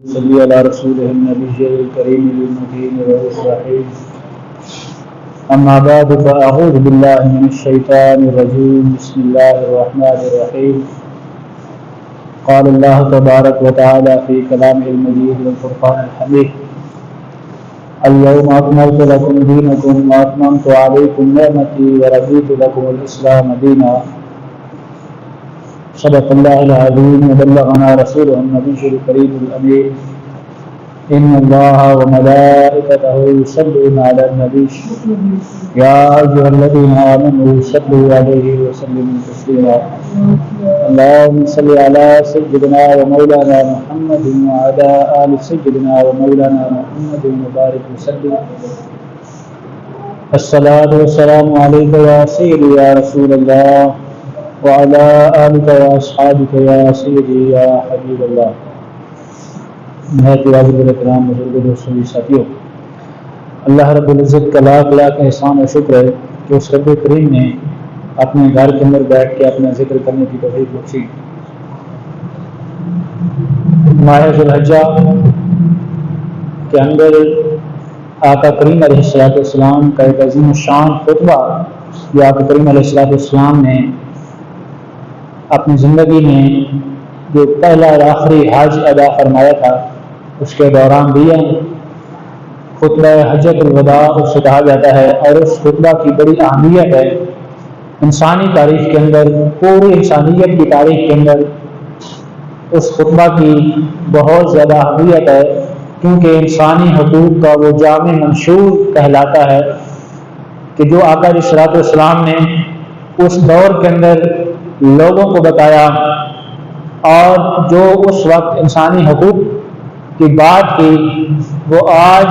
صلی علی رسول النبی الکریم المتین الرحیم اما بعد فاعوذ باللہ من الشیطان الرجیم بسم اللہ الرحمن الرحیم قال اللہ تبارک وتعالی فی کلامہ المجید والفرقان الحمید اليوم اکملت لکم دینکم واتممت علیکم نعمتی ورضیت لکم الاسلام دینا صدق اللہ العظیم وبلغنا رسوله النبی الکریم الامین ان اللہ وملائکتہ یصلون علی النبی یا ایھا الذین آمنوا صلوا علیہ وسلموا تسلیما اللهم صل علی سیدنا ومولانا محمد وعلی آل سیدنا ومولانا محمد وبارک وسلم الصلاة والسلام علیک یا سیدی یا رسول اللہ وعلى آلك وأصحابك يا سيدي يا حبيب الله نہایت واجب الکرام بزرگ دوستوں ساتھیوں، اللہ رب العزت کا لاکھ لاکھ احسان و شکر ہے کہ اس رب کریم نے اپنے گھر کے اندر بیٹھ کے اپنا ذکر کرنے کی توفیق بخشی۔ ماہ ذی الحجہ کے اندر آقا کریم علیہ السلام کا ایک عظیم الشان خطبہ یہ آقا کریم علیہ السلام نے اپنی زندگی میں جو پہلا اور آخری حج ادا فرمایا تھا اس کے دوران دیا خطبہ حجۃ الوداع اس سے کہا جاتا ہے، اور اس خطبہ کی بڑی اہمیت ہے انسانی تاریخ کے اندر، پوری انسانیت کی تاریخ کے اندر اس خطبہ کی بہت زیادہ اہمیت ہے، کیونکہ انسانی حقوق کا وہ جامع منشور کہلاتا ہے کہ جو آقا علیہ السلام نے اس دور کے اندر لوگوں کو بتایا، اور جو اس وقت انسانی حقوق کی بات کی وہ آج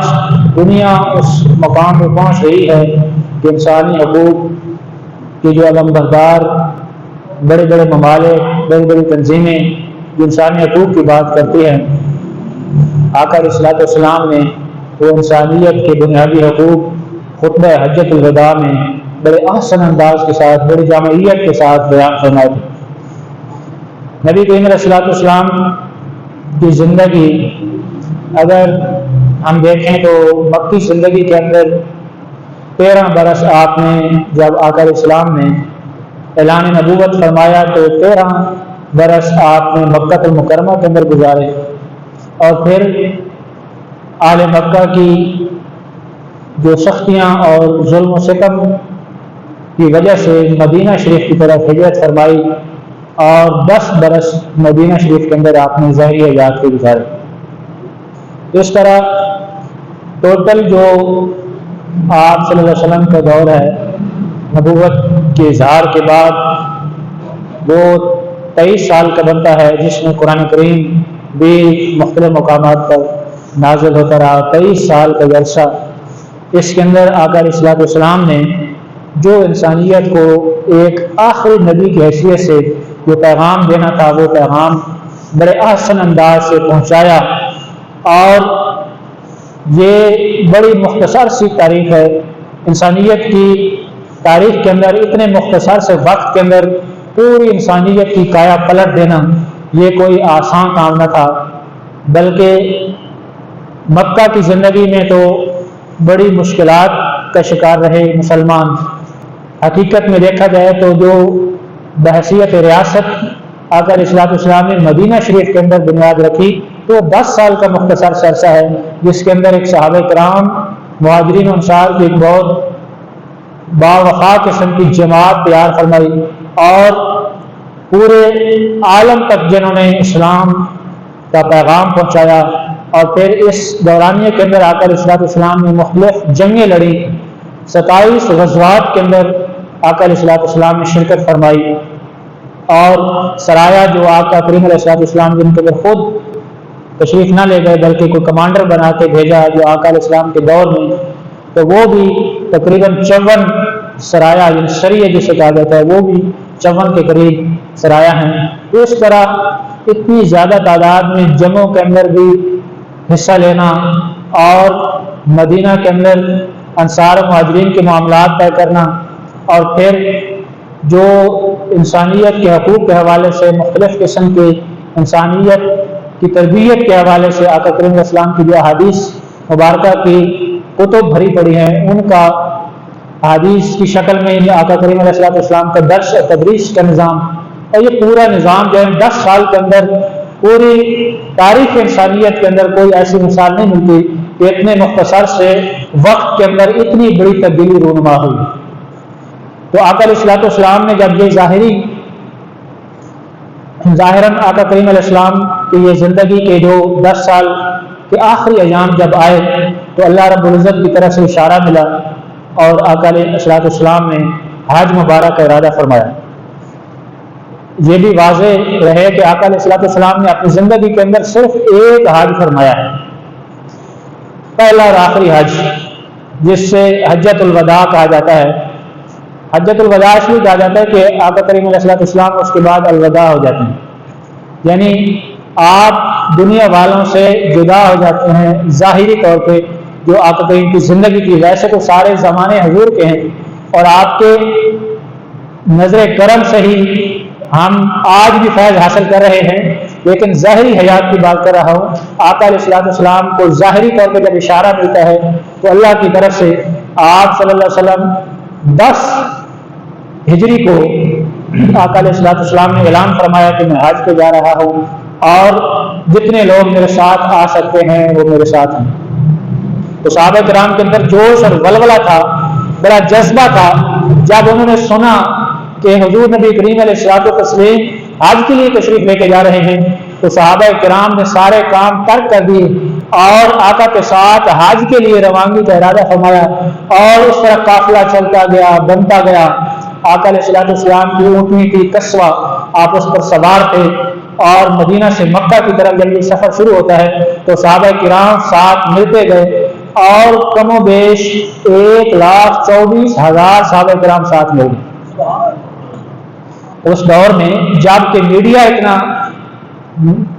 دنیا اس مقام پہ پہنچ رہی ہے کہ انسانی حقوق کی جو علم بردار بڑے بڑے ممالک، بڑی بڑی تنظیمیں جو انسانی حقوق کی بات کرتی ہیں، آقا علیہ السلام نے وہ انسانیت کے بنیادی حقوق خطبہ حجۃ الوداع میں بڑے احسن انداز کے ساتھ، بڑی جامعیت کے ساتھ بیان فرمائے تھے۔ نبی کریم علیہ السلام کی زندگی اگر ہم دیکھیں تو مکی زندگی کے اندر 13 برس آپ نے، جب آقا علیہ السلام نے اعلان نبوت فرمایا تو 13 برس آپ نے مکہ المکرمہ کے اندر گزارے، اور پھر آل مکہ کی جو سختیاں اور ظلم و ستم کی وجہ سے مدینہ شریف کی طرف ہجرت فرمائی، اور 10 برس مدینہ شریف کے اندر آپ نے ظاہری حیات کے گزارے۔ اس طرح ٹوٹل جو آپ صلی اللہ علیہ وسلم کا دور ہے نبوت کے اظہار کے بعد، وہ 23 سال کا بنتا ہے، جس میں قرآن کریم بھی مختلف مقامات پر نازل ہوتا رہا۔ 23 سال کا عرصہ، اس کے اندر آقا علیہ السلام نے جو انسانیت کو ایک آخری نبی کی حیثیت سے جو پیغام دینا تھا وہ پیغام بڑے احسن انداز سے پہنچایا، اور یہ بڑی مختصر سی تاریخ ہے۔ انسانیت کی تاریخ کے اندر اتنے مختصر سے وقت کے اندر پوری انسانیت کی کایا پلٹ دینا یہ کوئی آسان کام نہ تھا، بلکہ مکہ کی زندگی میں تو بڑی مشکلات کا شکار رہے مسلمان۔ حقیقت میں دیکھا جائے تو جو بحیثیت ریاست آقا علیہ السلام نے مدینہ شریف کے اندر بنیاد رکھی تو 10 سال کا مختصر سا عرصہ ہے، جس کے اندر ایک صحابہ کرام مہاجرین و انصار کی ایک بہت باوفا قسم کی جماعت تیار فرمائی، اور پورے عالم تک جنہوں نے اسلام کا پیغام پہنچایا۔ اور پھر اس دورانیے کے اندر آقا علیہ السلام نے مختلف جنگیں لڑی، 27 غزوات کے اندر آقا علیہ السلام نے شرکت فرمائی، اور سرایہ جو آقا کریم علیہ السلام جن کے اندر خود تشریف نہ لے گئے بلکہ کوئی کمانڈر بنا کے بھیجا جو آقا علیہ السلام کے دور میں، تو وہ بھی تقریباً 54 سرایہ، یعنی سریہ جسے کہا جاتا ہے، وہ بھی 54 کے قریب سرایہ ہیں۔ اس طرح اتنی زیادہ تعداد میں جنگوں کے اندر بھی حصہ لینا، اور مدینہ کے اندر انصار و مہاجرین کے معاملات طے کرنا، اور پھر جو انسانیت کے حقوق کے حوالے سے مختلف قسم کے انسانیت کی تربیت کے حوالے سے آقا کریم علیہ السلام کی جو احادیث مبارکہ کی کتب بھری پڑی ہیں، ان کا احادیث کی شکل میں آقا کریم علیہ السلام کا درس اور تدریس کا نظام، اور یہ پورا نظام جو ہے 10 سال کے اندر پوری تاریخ انسانیت کے اندر کوئی ایسی مثال نہیں ملتی کہ اتنے مختصر سے وقت کے اندر اتنی بڑی تبدیلی رونما ہوئی۔ تو آقا علیہ السلام نے جب یہ ظاہراً آقا کریم علیہ السلام کی یہ زندگی کے جو 10 سال کے آخری ایام جب آئے تو اللہ رب العزت کی طرف سے اشارہ ملا اور آقا علیہ السلام نے حج مبارک کا ارادہ فرمایا۔ یہ بھی واضح رہے کہ آقا علیہ السلام نے اپنی زندگی کے اندر صرف ایک حج فرمایا ہے، پہلا اور آخری حج، جس سے حجۃ الوداع کہا جاتا ہے۔ حجۃ الوداع اس لیے کہا جاتا ہے کہ آقا کریم علیہ السلام اس کے بعد الوداع ہو جاتے ہیں، یعنی آپ دنیا والوں سے جدا ہو جاتے ہیں ظاہری طور پہ، جو آقا کریم کی زندگی کی ویسے تو سارے زمانے حضور کے ہیں اور آپ کے نظر کرم سے ہی ہم آج بھی فیض حاصل کر رہے ہیں، لیکن ظاہری حیات کی بات کر رہا ہوں۔ آقا علیہ السلام کو ظاہری طور پہ جب اشارہ ملتا ہے تو اللہ کی طرف سے آپ صلی اللہ علیہ وسلم 10 ہجری کو آقا علیہ السلام نے اعلان فرمایا کہ میں حج پہ جا رہا ہوں اور جتنے لوگ میرے ساتھ آ سکتے ہیں وہ میرے ساتھ ہیں۔ تو صحابہ کرام کے اندر جوش اور ولولہ تھا، بڑا جذبہ تھا جب انہوں نے سنا کہ حضور نبی کریم علیہ السلام حج کے لیے تشریف لے کے جا رہے ہیں، تو صحابہ کرام نے سارے کام ترک کر دیے اور آقا کے ساتھ حج کے لیے روانگی کا ارادہ فرمایا، اور اس طرح قافلہ چلتا گیا، بنتا گیا۔ آقا علیہ السلام کی اونٹنی کی قصوہ، آپ اس پر سوار تھے، اور مدینہ سے مکہ کی طرف جب یہ سفر شروع ہوتا ہے تو صحابہ کرام ساتھ ملتے گئے اور کم و بیش 1,24,000 صحابہ کرام ساتھ مل گئے۔ اس دور میں جب کہ میڈیا اتنا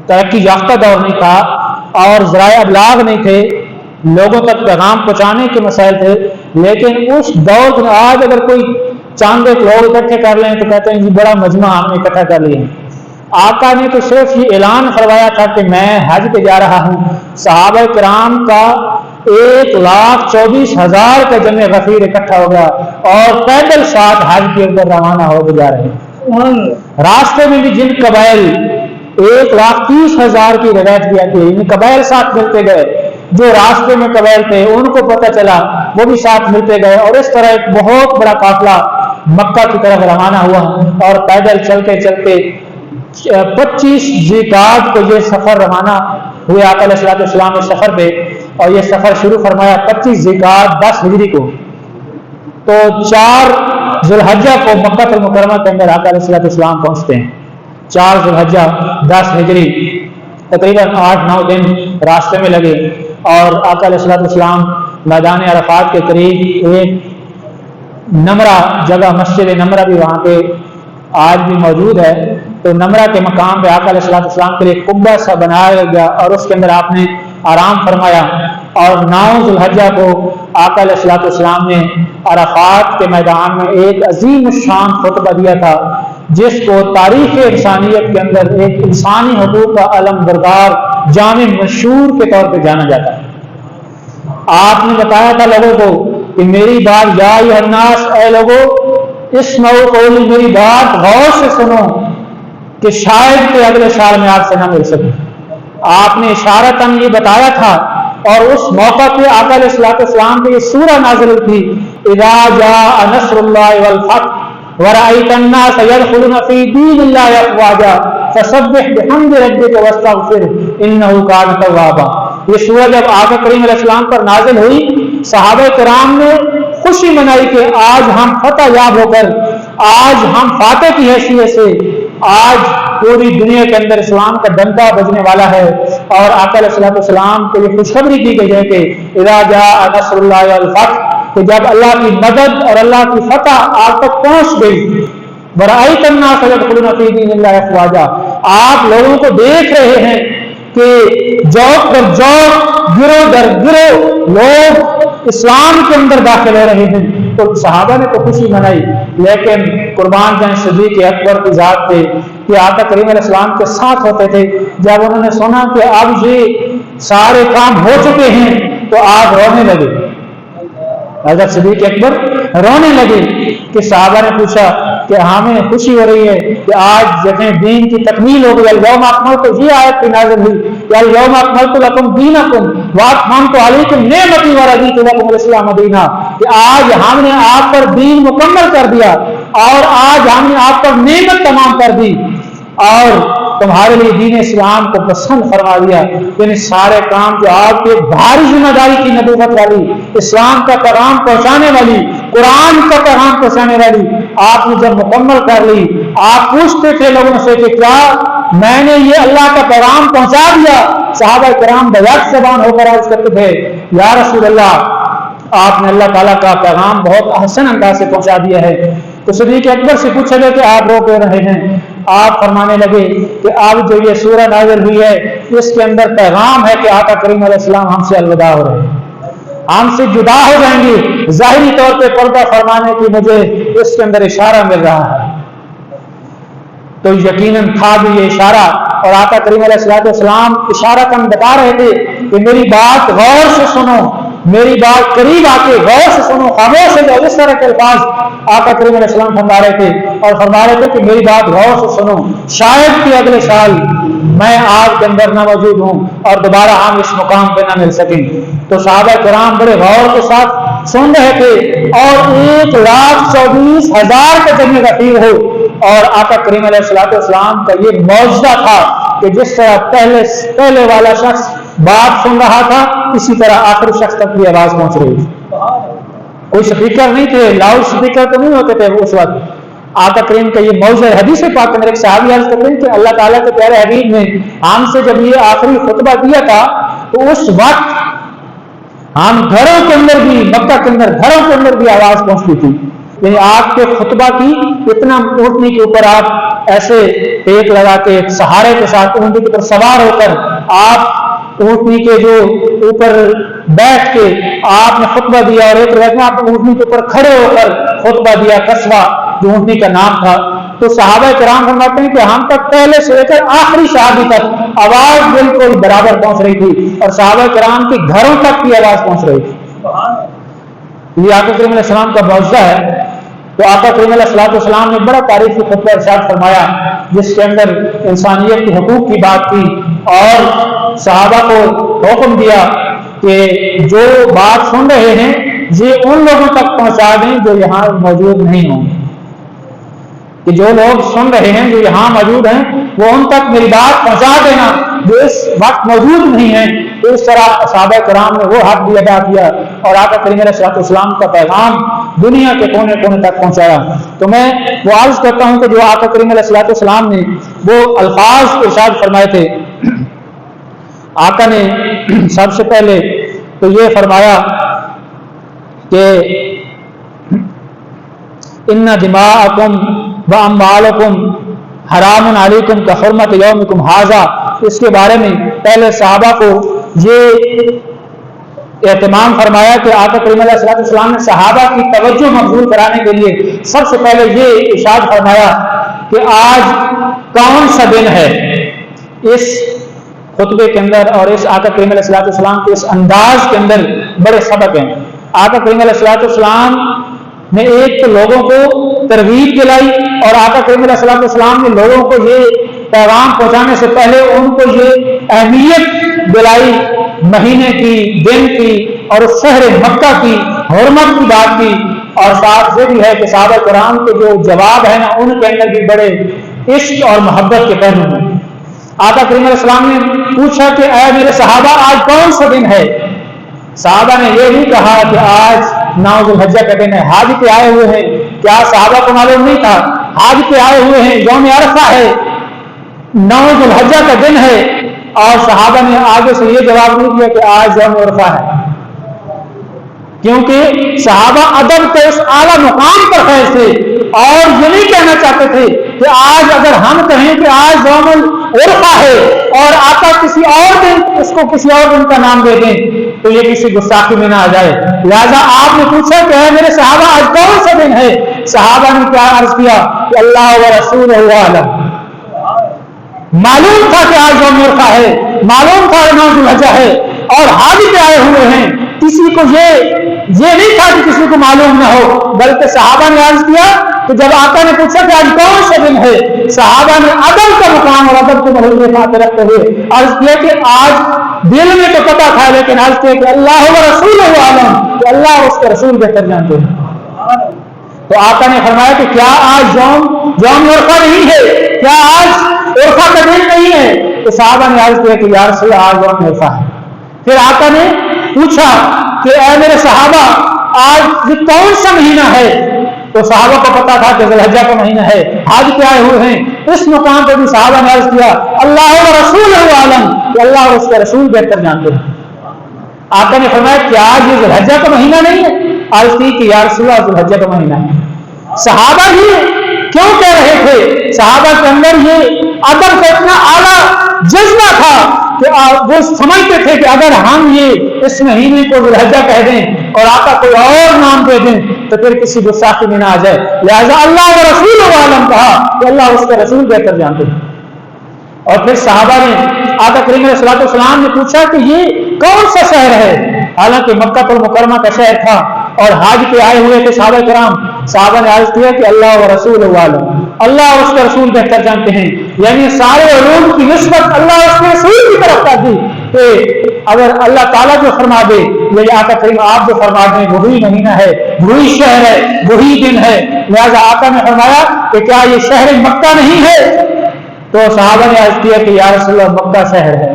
ترقی یافتہ دور نہیں تھا اور ذرائع ابلاغ نہیں تھے، لوگوں تک پیغام پہنچانے کے مسائل تھے، لیکن اس دور میں آج اگر کوئی چاند ایک لوگ اکٹھے کر لیں تو کہتے ہیں جی بڑا مجمع ہم نے اکٹھا کر لیا۔ آقا نے تو صرف یہ اعلان فرمایا تھا کہ میں حج پہ جا رہا ہوں، صحابہ کرام کا 1,24,000 کا جمع غفیر اکٹھا ہو گیا اور پیدل ساتھ حج کے اندر روانہ ہو کے جا رہے ہیں۔ راستے میں بھی جن قبائل 1,30,000 کی روایت کیا کہ ان قبائل ساتھ ملتے گئے، جو راستے میں قبائل تھے ان کو پتہ چلا وہ بھی ساتھ ملتے گئے، اور اس طرح ایک بہت بڑا قافلہ مکہ کی طرف روانہ ہوا اور پیدل چلتے چلتے 25 ذیقعدہ کو یہ سفر روانہ ہوئے آقا علیہ السلام نے سفر پہ، اور یہ سفر شروع فرمایا 25 ذیقعدہ 10 ہجری کو، تو 4 ذی الحجہ کو مکہ المکرمہ کے اندر آقا علیہ السلام پہنچتے ہیں۔ 4 ذی الحجہ 10 ہجری، تقریباً 8-9 دن راستے میں لگے، اور آقا علیہ السلام میدان عرفات کے قریب ایک نمرہ جگہ، مسجد نمرہ بھی وہاں پہ آج بھی موجود ہے، تو نمرہ کے مقام پہ آقا علیہ السلام کے لیے قبہ سا بنایا گیا اور اس کے اندر آپ نے آرام فرمایا، اور 9 ذی الحجہ کو آقا علیہ السلام نے عرفات کے میدان میں ایک عظیم الشان خطبہ دیا تھا، جس کو تاریخ انسانیت کے اندر ایک انسانی حقوق کا علم بردار جامع مشہور کے طور پہ جانا جاتا ہے۔ آپ نے بتایا تھا لوگوں کو کہ میری بات، یا ایھا الناس، اے لوگوں، اسمعوا قولی، میری بات غور سے سنو کہ شاید کہ اگلے سال میں آپ سے نہ مل سکے۔ آپ نے اشارتاً یہ بتایا تھا، اور اس موقع پہ آقا علیہ السلام پہ یہ سورہ نازل تھی، اذا جاء نصر اللہ والفتح ورأيت الناس يدخلون في دين الله افواجا فسبح بحمد ربك واستغفره انه كان توابا۔ یہ سورہ جب آقا کریم علیہ السلام پر نازل ہوئی، صحابہ کرام نے خوشی منائی کہ آج ہم فتح یاب ہو کر، آج ہم فاتح کی حیثیت سے آج پوری دنیا کے اندر اسلام کا ڈنکا بجنے والا ہے، اور آقا علیہ السلام کو یہ خوشخبری دی گئی ہے کہ اذا جاء نصر اللہ والفتح، کہ جب اللہ کی مدد اور اللہ کی فتح آپ تک پہنچ گئی، ورأیت الناس یدخلون فی دین اللہ افواجا، آپ لوگوں کو دیکھ رہے ہیں کہ جوق در جوق، گروہ در گروہ لوگ اسلام کے اندر داخل ہو رہے ہیں، تو صحابہ نے تو خوشی منائی، لیکن قربان جائیں صدیق اکبر کی ذات پہ کہ آقا کریم علیہ السلام کے ساتھ ہوتے تھے. جب انہوں نے سنا کہ اب یہ سارے کام ہو چکے ہیں تو آپ رونے لگے. حضرت صدیق اکبر رونے لگے کہ صحابہ نے پوچھا کہ ہمیں خوشی ہو رہی ہے کہ آج دیکھیں دین کی تکمیل ہو گئی. الیوم اکملت، یہ آیت کی نازل ہوئی کہ الیوم اکملت لکم دینکم واتممت علیکم نعمتی ورضیت لکم الاسلام دینا، کہ آج ہم نے آپ پر دین مکمل کر دیا اور آج ہم نے آپ پر نعمت تمام کر دی اور تمہارے لیے دین اسلام کو پسند فرما دیا. یعنی سارے کام جو آپ کے بھاری ذمہ داری کی نبوت والی، اسلام کا پیغام پہنچانے والی، قرآن کا پیغام پہنچانے والی، آپ نے جب مکمل کر لی. آپ پوچھتے تھے لوگوں سے کہ کیا میں نے یہ اللہ کا پیغام پہنچا دیا؟ صحابہ کرام بیک زبان ہو کر عرض کرتے تھے یا رسول اللہ آپ نے اللہ تعالیٰ کا پیغام بہت احسن انداز سے پہنچا دیا ہے. تو صدیق اکبر سے پوچھا گیا کہ آپ رو کیوں رہے ہیں؟ آپ فرمانے لگے کہ اب جو یہ سورہ نازل ہوئی ہے اس کے اندر پیغام ہے کہ آقا کریم علیہ السلام ہم سے الوداع ہو رہے ہیں، ہم سے جدا ہو جائیں گے. ظاہری طور پہ پردہ فرمانے کی مجھے اس کے اندر اشارہ مل رہا ہے. تو یقیناً تھا بھی یہ اشارہ، اور آقا کریم علیہ السلام اشارہ کم بتا رہے تھے کہ میری بات غور سے سنو، میری بات قریب آ کے غور سے سنو، خاموش ہو جاؤ. اس طرح کے الفاظ آقا کریم علیہ السلام فرما رہے تھے اور فرما رہے تھے کہ میری بات غور سے سنو. شاید کہ اگلے سال میں آپ کے اندر نہ موجود ہوں اور دوبارہ ہم اس مقام پہ نہ مل سکیں. تو صحابہ کرام بڑے غور کے ساتھ سن رہے تھے اور 1,24,000 کا جمع غفیر ہو. اور آقا کریم علیہ السلام کا یہ معجزہ تھا کہ جس طرح پہلے والا شخص بات سن رہا تھا اسی طرح آخری شخص تک بھی آواز پہنچ رہی تھی. کوئی سپیکر نہیں تھے، لاؤڈ سپیکر تو نہیں ہوتے تھے اس وقت. آقا کریم کا یہ موضوع حدیث پاک کے میرے ایک صحابی عرض کرتے ہیں کہ اللہ تعالیٰ کے پیارے حبیب نے ہم سے جب یہ آخری خطبہ دیا تھا تو اس وقت ہم گھروں کے اندر بھی، مکہ کے اندر گھروں کے اندر بھی آواز پہنچتی تھی. یعنی آپ کے خطبہ کی اتنا اونٹنی کے اوپر آپ ایسے ٹیک لگا کے سہارے کے ساتھ اونٹنی کے اوپر سوار ہو کر آپ اونٹنی کے جو اوپر بیٹھ کے آپ نے خطبہ دیا اور ایک روایت میں آپ نے اونٹنی کے اوپر کھڑے ہو کر خطبہ دیا، قصوہ جو اونٹنی کا نام تھا. تو صحابہ کرام فرماتے ہیں کہ ہم تک پہلے سے لے کر آخری صحابی تک آواز بالکل برابر پہنچ رہی تھی اور صحابہ کرام کے گھروں تک کی آواز پہنچ رہی تھی. یہ آقا کریم علیہ السلام کا معجزہ ہے. تو آقا کریم علیہ السلام نے بڑا تاریخی خطبہ ارشاد فرمایا جس کے اندر انسانیت کے حقوق کی بات کی اور صحابہ کو حکم دیا کہ جو بات سن رہے ہیں یہ ان لوگوں تک پہنچا دیں جو یہاں موجود نہیں ہوں، کہ جو لوگ سن رہے ہیں جو یہاں موجود ہیں وہ ان تک میری بات پہنچا دینا جو اس وقت موجود نہیں ہیں. تو اس طرح صحابہ کرام نے وہ حق بھی ادا کیا اور آقا کریم علیہ السلام کا پیغام دنیا کے کونے کونے تک پہنچایا. تو میں وہ عرض کرتا ہوں کہ جو آقا کریم علیہ السلام نے وہ الفاظ ارشاد فرمائے تھے، آقا نے سب سے پہلے تو یہ فرمایا کہ ان دماءکم واموالکم حرام علیکم کحرمت یومکم ھذا. اس کے بارے میں پہلے صحابہ کو یہ اہتمام فرمایا کہ آقا کریم علیہ السلام نے صحابہ کی توجہ مبذول کرانے کے لیے سب سے پہلے یہ ارشاد فرمایا کہ آج کون سا دن ہے. اس خطبے کے اندر اور اس آقا کریم علیہ السلام کے اس انداز کے اندر بڑے سبق ہیں. آقا کریم علیہ السلام نے ایک تو لوگوں کو ترغیب دلائی اور آقا کریم علیہ السلام نے لوگوں کو یہ پیغام پہنچانے سے پہلے ان کو یہ اہمیت دلائی مہینے کی، دن کی اور اس شہر مکہ کی حرمت کی بات کی. اور ساتھ یہ بھی ہے کہ صحابہ کرام کے جو جواب ہیں نا ان کے اندر بھی بڑے عشق اور محبت کے پہلو ہیں. آقا کریم علیہ السلام نے پوچھا کہ اے میرے صحابہ آج کون سا دن ہے؟ صحابہ نے یہ نہیں کہا کہ آج 9 ذو الحجہ کا دن ہے، حج پہ آئے ہوئے ہیں. کیا صحابہ کو معلوم نہیں تھا؟ حج پہ آئے ہوئے ہیں، یوم عرفہ ہے، 9 ذو الحجہ کا دن ہے. اور صحابہ نے آگے سے یہ جواب نہیں دیا کہ آج یوم عرفہ ہے، کیونکہ صحابہ ادب کے اس اعلیٰ مقام پر خیر تھے اور یہ نہیں کہنا چاہتے تھے کہ آج اگر ہم کہیں کہ آج یوم عرفہ ہے اور آقا کسی اور دن اس کو کسی اور دن کا نام دے دیں تو یہ کسی گستاخی میں نہ آ جائے. لہذا آپ نے پوچھا کہ ہے میرے صحابہ آج کون سا دن ہے؟ صحابہ نے کیا عرض کیا کہ اللہ و رسول عالم. معلوم تھا کہ آج یوم عرفہ ہے، معلوم تھا ذو الحجہ ہے اور حاج پہ آئے ہوئے ہیں. کسی کو یہ نہیں تھا کہ کسی کو معلوم نہ ہو، بلکہ صحابہ نے عرض کیا کہ جب آقا نے پوچھا کہ آج کون سا دن ہے، صحابہ نے ادب کا مقام اور ادب کو مہینے پاتے رکھتے ہوئے عرض کیا کہ آج دل میں تو پتا تھا لیکن عرض کیا کہ اللہ و رسول عالم، کہ اللہ اور اس کے رسول بہتر جانتے ہیں. تو آقا نے فرمایا کہ کیا آج یوم عرفہ نہیں ہے، کیا آج عرفہ کا دن نہیں ہے؟ تو صحابہ نے عرض کیا کہ یا رسول اللہ آج یوم عرفہ ہے. پھر آقا نے پوچھا کہ اے میرے صحابہ آج یہ کون سا مہینہ ہے؟ تو صحابہ کو پتا تھا کہ ذو الحجہ کا مہینہ ہے، حج پہ آئے ہوئے ہیں. اس مقام پہ بھی صحابہ نے عرض کیا اللہ و رسول عالم، کہ اللہ اور اس کے رسول بہتر جانتے ہیں. آقا نے فرمایا کیا آج یہ ذو الحجہ کا مہینہ نہیں ہے؟ عرض کی کہ یا رسول اللہ ذو الحجہ کا مہینہ ہے. صحابہ ہی کیوں کہہ رہے تھے؟ صحابہ کے اندر یہ ادب کا اتنا اعلیٰ جذبہ تھا کہ وہ سمجھتے تھے کہ اگر ہم یہ اس مہینے کو ذو الحجہ کہہ دیں اور آقا کوئی اور نام دے دیں تو پھر کسی گستاخی میں نہ آ جائے، لہذا اللہ و رسول عالم کہا کہ اللہ اس کے رسول بہتر جانتے ہیں. اور پھر صحابہ نے آقا کریم علیہ الصلوۃ والسلام نے پوچھا کہ یہ کون سا شہر ہے؟ حالانکہ مکہ المکرمہ کا شہر تھا اور حج پہ آئے ہوئے تھے صحابہ کرام. صحابہ نے عرض کیا کہ اللہ و رسول عالم، اللہ اور اس کے رسول بہتر جانتے ہیں. یعنی سارے علوم کی نسبت اللہ اور اس کے رسول کی طرف کر دی کہ اگر اللہ تعالیٰ جو فرما دے، یہ آقا کریم آپ جو فرما دیں وہی مہینہ ہے، وہی شہر ہے، وہی دن ہے. لہذا آقا نے فرمایا کہ کیا یہ شہر مکہ نہیں ہے؟ تو صحابہ نے عرض کیا کہ یا رسول اللہ مکہ شہر ہے.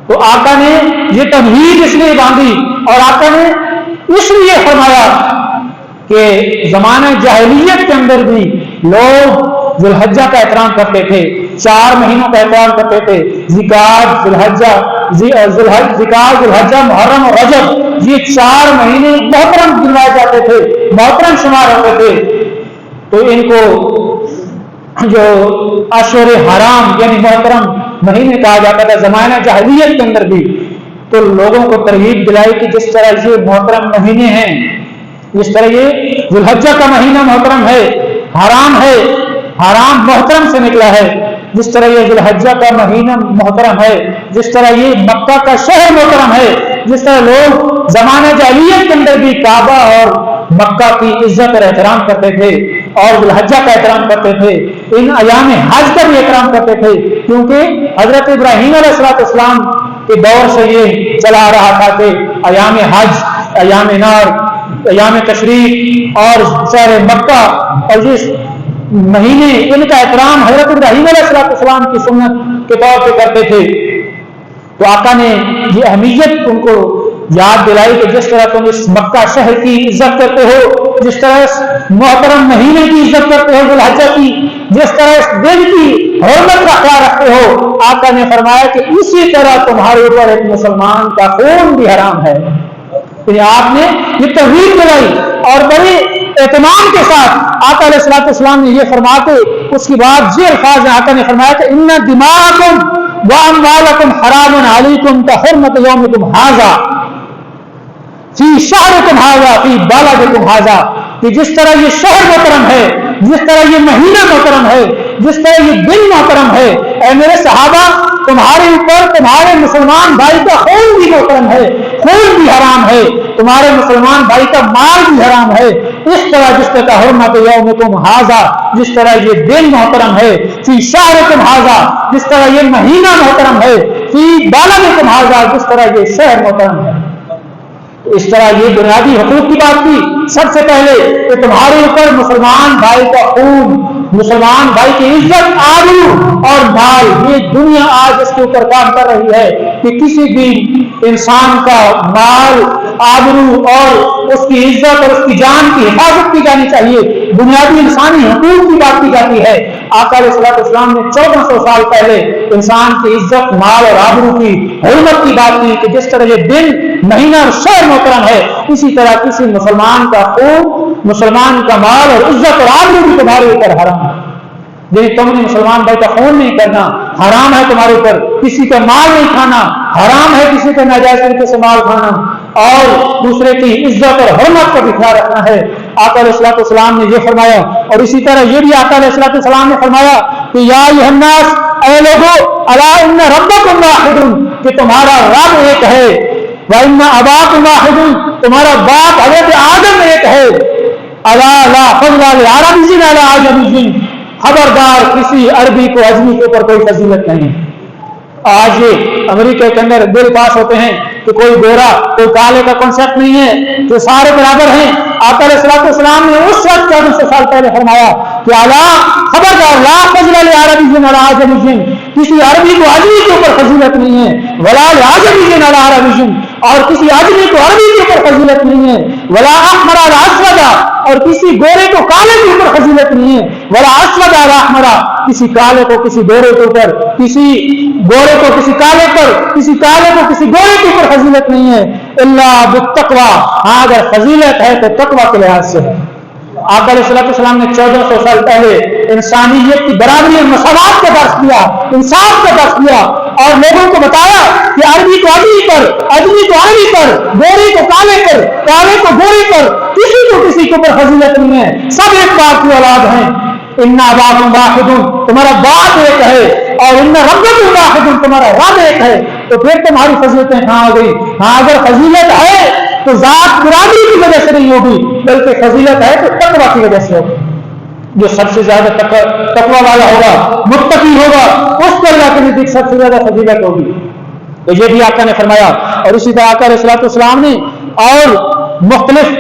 تو آقا نے یہ تمہید اس لیے باندھی اور آقا نے اس لیے فرمایا کہ زمانہ جاہلیت کے اندر بھی لوگ ذو الحجہ کا احترام کرتے تھے، 4 مہینوں کا احترام کرتے تھے. ذو الحجہ، محرم اور رجب، یہ 4 مہینے محترم گنوائے جاتے تھے، محترم شمار ہوتے تھے. تو ان کو جو اشہر حرام یعنی محترم مہینے کہا جاتا تھا زمانہ جاہلیت کے اندر بھی. تو لوگوں کو ترغیب دلائی کہ جس طرح یہ محترم مہینے ہیں، جس طرح یہ ذو الحجہ کا مہینہ محترم ہے، حرام ہے، حرام محترم سے نکلا ہے، جس طرح یہ ذو الحجہ کا مہینہ محترم ہے، جس طرح یہ مکہ کا شہر محترم ہے، جس طرح لوگ زمانہ جاہلیت کے اندر بھی کعبہ اور مکہ کی عزت اور احترام کرتے تھے اور ذو الحجہ کا احترام کرتے تھے، ان ایام حج کا بھی احترام کرتے تھے. کیونکہ حضرت ابراہیم علیہ السلام کے دور سے یہ چلا آ رہا تھا کہ ایام حج، ایام نار، ایام تشریق اور شہر مکہ اور جس مہینے ان کا احترام حضرت ابراہیم علیہ السلام کی سنت کے طور پہ کرتے تھے. تو آقا نے یہ اہمیت ان کو یاد دلائی کہ جس طرح تم اس مکہ شہر کی عزت کرتے ہو، جس طرح اس محترم مہینے کی عزت کرتے ہو ذو الحجہ کی، جس طرح اس دن کی حرمت کا خیال رکھتے ہو، آقا نے فرمایا کہ اسی طرح تمہارے اوپر ایک مسلمان کا خون بھی حرام ہے. آپ نے یہ تحویل دلائی اور بڑے اہتمام کے ساتھ آقا علیہ الصلوۃ والسلام نے یہ فرماتے اس کی بعد یہ الفاظ میں آقا نے فرمایا کہ ان دماءکم واموالکم حرام علیکم کحرمت یومکم ھذا فی شہرکم ھذا فی بلدکم ھذا. کہ جس طرح یہ شہر محترم ہے، جس طرح یہ مہینہ محترم ہے، جس طرح یہ دن محترم ہے، اے میرے صحابہ تمہارے اوپر تمہارے مسلمان بھائی کا خون بھی محترم ہے، خون بھی حرام ہے، تمہارے مسلمان بھائی کا مال بھی حرام ہے. اس طرح جس طرح حرمت یومکم ھذا، جس طرح یہ دن محترم ہے، فی شہرکم ھذا، جس طرح یہ مہینہ محترم ہے، فی بلدکم ھذا، جس طرح یہ شہر محترم ہے. اس طرح یہ بنیادی حقوق کی بات کی سب سے پہلے کہ تمہارے اوپر مسلمان بھائی کا خون، مسلمان بھائی کی عزت، آبرو اور مال، یہ دنیا آج اس کے اوپر کام کر رہی ہے کہ کسی بھی انسان کا مال، آبرو اور اس کی عزت اور اس کی جان کی حفاظت کی جانی چاہیے. بنیادی انسانی حقوق کی بات کی جاتی ہے. آقا علیہ السلام نے 1400 سال پہلے انسان کی عزت، مال اور آبرو کی حرمت کی بات کی کہ جس طرح یہ دن، مہینہ اور شہر محترم ہے، اسی طرح کسی مسلمان کا خون، مسلمان کا مال اور عزت اور آبرو بھی تمہارے اوپر حرام ہے. یعنی تم نے مسلمان بھائی کا خون نہیں کرنا، حرام ہے تمہارے اوپر. کسی کا مال نہیں کھانا، حرام ہے کسی کا ناجائز طریقے سے مال کھانا. اور دوسرے کی عزت اور حرمت کا بھی خیال رکھنا ہے۔ آقا علیہ الصلوۃ والسلام نے یہ فرمایا، اور اسی طرح یہ بھی آقا علیہ الصلوۃ والسلام نے فرمایا کہ یا ایھا الناس، اے لوگو، الا ان ربکم واحد، کہ تمہارا رب ایک ہے، وان اباکم واحد، تمہارا باپ حضرت آدم ایک ہے، الا لا فضل لعربی علی عجمی، خبردار کسی عربی کو عجمی کے اوپر کوئی فضیلت نہیں۔ آج یہ امریکہ کے اندر بل پاس ہوتے ہیں کہ کوئی گورا کوئی کالے کا کنسپٹ نہیں ہے، جو سارے برابر ہیں۔ آقا علیہ الصلوۃ والسلام نے اس وقت 1400 سال پہلے فرمایا کہ اعلیٰ خبردار لا فضل لعربی علی عجمی، کسی عربی کو عجمی کے اوپر فضیلت نہیں ہے، ولا لعجمی علی عربی، اور کسی عجمی کو عربی کے اوپر فضیلت نہیں ہے، ولا احمر علی اسود، اور کسی گورے کو کالے کے اوپر فضیلت نہیں ہے، ولا اسود علی احمر، کسی کالے کو کسی گورے کے اوپر، کسی گورے کو کسی کالے پر، کسی کالے کو کسی گورے کے اوپر فضیلت نہیں ہے، الا بالتقوی، ہاں اگر فضیلت ہے تو تقوی کے لحاظ سے ہے۔ آقا علیہ الصلوۃ والسلام نے 1400 سال پہلے انسانیت کی برابری اور مساوات کا درس دیا، انصاف کا درس دیا، اور لوگوں کو بتایا کہ عربی کو عربی پر، عجمی کو عربی پر، گورے کو کالے پر، کالے کو گورے پر، کسی کو کسی کے اوپر فضیلت نہیں ہے، سب ایک باپ کی اولاد ہیں۔ ان اباکم واحد، تمہارا باپ ایک ہے، اور ان ربکم واحد، تمہارا رب ایک ہے، تو پھر تمہاری فضیلتیں کہاں ہو گئی؟ ہاں اگر فضیلت ہے تو ذات برادری کی وجہ سے نہیں ہوگی، بلکہ فضیلت ہے تو تقوی کی وجہ سے ہوگی۔ جو سب سے زیادہ تقوی والا ہوگا، متقی ہوگا، اس کو اللہ کے نزدیک سب سے زیادہ فضیلت ہوگی۔ تو یہ بھی آقا نے فرمایا، اور اسی طرح آقا علیہ الصلوۃ والسلام نے اور مختلف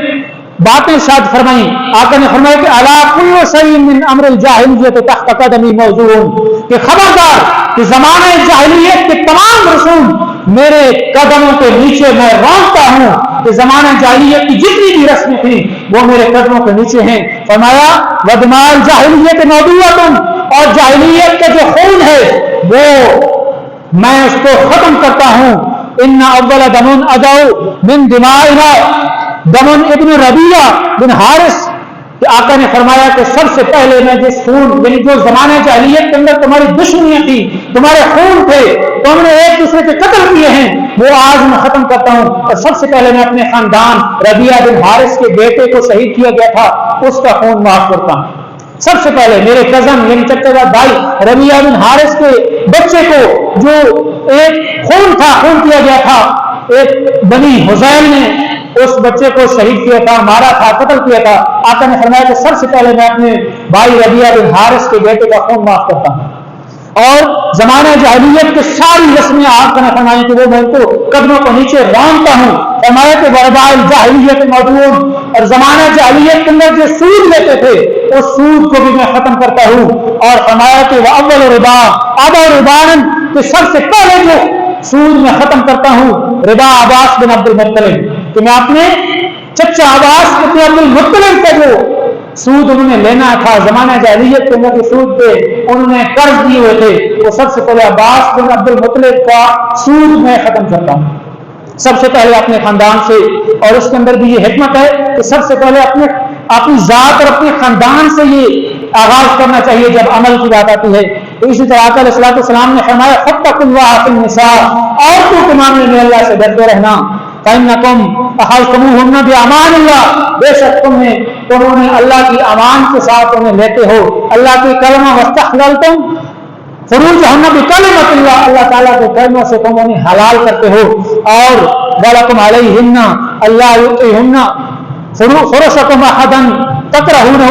باتیں شاد فرمائیں۔ آقا نے فرمایا کہ الا کل شیء من امر الجاہلیت تحت قدمی موضوع، کہ خبردار کہ زمانہ جاہلیت کے تمام رسوم میرے قدموں کے نیچے میں رونقتا ہوں، کہ زمانہ جاہلیت کی جتنی بھی رسمیں تھیں وہ میرے قدموں کے نیچے ہیں۔ فرمایا ودماء الجاہلیت موضوعۃ، اور جاہلیت کا جو خون ہے وہ میں اس کو ختم کرتا ہوں۔ ان اول دم ادعو من دمائنا دم ابن ربیعہ بن حارث، کہ آقا نے فرمایا کہ سب سے پہلے میں جس خون، یعنی جو زمانہ جاہلیت کے اندر تمہاری دشمنیاں تھی، تمہارے خون تھے، تم نے ایک دوسرے کے قتل کیے ہیں، وہ آج میں ختم کرتا ہوں، اور سب سے پہلے میں اپنے خاندان ربیعہ بن حارث کے بیٹے کو شہید کیا گیا تھا اس کا خون معاف کرتا ہوں۔ سب سے پہلے میرے کزن یعنی چچا کا بھائی ربیعہ بن حارث کے بچے کو جو ایک خون تھا، خون کیا گیا تھا، ایک بنی حذیل نے اس بچے کو شہید کیا تھا، مارا تھا، قتل کیا تھا۔ آقا نے فرمایا کہ سب سے پہلے میں اپنے بھائی ربیعہ بن حارث کے بیٹے کا خون معاف کرتا ہوں، اور زمانہ جاہلیت کی ساری رسمیں آقا نے فرمائی کہ وہ میں ان کو قدموں کو نیچے رونقتا ہوں۔ فرمایا کہ وباء الجاہلیت موضوع، اور زمانہ جاہلیت کے اندر جو سود لیتے تھے اس سود کو بھی میں ختم کرتا ہوں، اور فرمایا کہ واول ربا ابا ربان، کہ سب سے پہلے جو سود میں ختم کرتا ہوں ربا عباس بن عبد المطلب، کہ میں اپنے چچا عباس بن عبد المطلب کا جو سود انہوں نے لینا تھا زمانہ جاہلیت کے اندر کے سود پہ انہوں نے قرض دیے ہوئے تھے، وہ سب سے پہلے عباس بن عبد المطلب کا سود میں ختم کرتا ہوں، سب سے پہلے اپنے خاندان سے۔ اور اس کے اندر بھی یہ حکمت ہے کہ سب سے پہلے اپنی ذات اور اپنے خاندان سے یہ آغاز کرنا چاہیے جب عمل کی بات آتی ہے۔ تو اسی طرح آقا علیہ الصلوۃ والسلام نے فرمایا فاتقوا اللہ فی النساء، عورتوں کے معاملے میں اللہ سے ڈرتے رہنا، فإنکم اخذتموہن بأمان اللہ، بے شک تمہوں نے اللہ کی امان کے ساتھ انہیں لیتے ہو، اللہ کی کلمہ واستحللتم فروجہن بکلمۃ اللہ، اللہ تعالیٰ کے کلموں سے تم انہیں حلال کرتے ہو، اور ولکم علیہن اللہ یؤتیہن فرشکم احدا تکرہونہ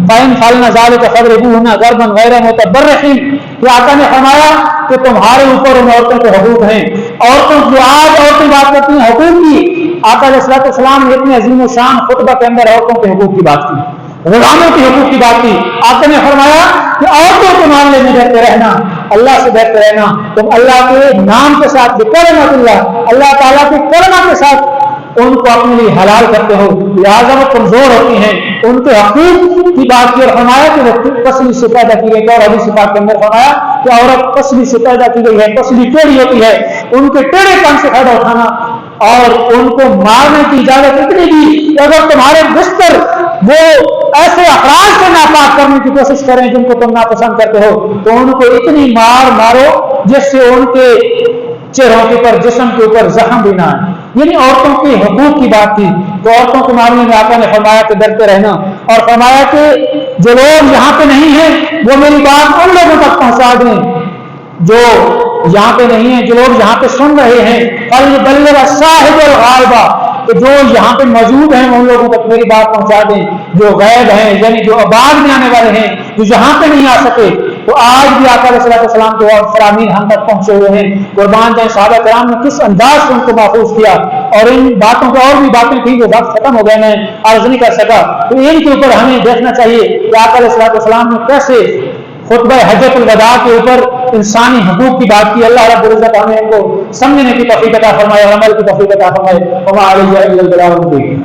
فإن فعلن ذلک فاضربوہن ضربا غیر متبرح، کہ آقا نے فرمایا کہ تمہارے اوپر ان عورتوں کے حقوق ہیں، عورتوں جو آج عورتیں بات کرتی ہیں حقوق کی، آقا علیہ الصلوۃ والسلام نے اتنے عظیم و شان خطبہ کے اندر عورتوں کے حقوق کی بات کی، غلاموں کے حقوق کی بات کی۔ آقا نے فرمایا کہ عورتوں کے معاملے میں ڈرتے رہنا، اللہ سے ڈرتے رہنا، تم اللہ کے نام کے ساتھ بکلمۃ اللہ، اللہ تعالیٰ کے کلمہ کے ساتھ ان کو اپنے لیے حلال کرتے ہو، لہٰذا وہ کمزور ہوتی ہیں، ان کے حقوق کی بات کی، اور فرمایا کہ وہ پسلی سے پیدا کی گئی، اور حدیث پاک کے اندر فرمایا کہ عورت پسلی سے پیدا کی گئی ہے، پسلی ٹیڑھی ہوتی ہے، ان کے ٹیڑھے کام سے فائدہ اٹھانا اور ان کو مارنے کی اجازت اتنی دی کہ اگر تمہارے بستر وہ ایسے افراد سے ناپاک کرنے کی کوشش کریں جن کو تم ناپسند کرتے ہو تو ان کو اتنی مار مارو جس سے ان کے چہروں کے اوپر، جسم کے اوپر زخم بھی نہ آئے۔ یعنی عورتوں کے حقوق کی بات تھی. تو عورتوں کے معاملے میں آقا نے فرمایا کہ ڈرتے رہنا، اور فرمایا کہ جو لوگ یہاں پہ نہیں ہیں وہ میری بات ان لوگوں تک پہنچا دیں جو یہاں پہ نہیں ہیں، جو لوگ یہاں پہ سن رہے ہیں. فَلْيُبَلِّغْ الشَّاهِدُ الْغَائِبَ، کہ جو یہاں پہ موجود ہیں ان لوگوں تک میری بات پہنچا دیں، جو غائب ہیں یعنی جو بعد میں آنے والے ہیں، جو یہاں پہ نہیں آ سکے. تو آج بھی آقا علیہ السلام کے فرامین ہم تک پہنچے ہوئے ہیں. قربان جائیں صحابہ کرام نے کس انداز سے ان کو محفوظ کیا، اور ان باتوں کو اور بھی باتیں تھیں جو وقت ختم ہو گئے میں عرض نہیں کر سکا. تو ان کے اوپر ہمیں دیکھنا چاہیے کہ آقا علیہ السلام نے کیسے خطبہ حجۃ الوداع کے اوپر انسانی حقوق کی بات کی. اللہ رب العزت ہمیں ان کو سمجھنے کی توفیق عطا فرمائے اور عمل کی توفیق عطا فرمائے. وما علیہ الا البلاغ المبین.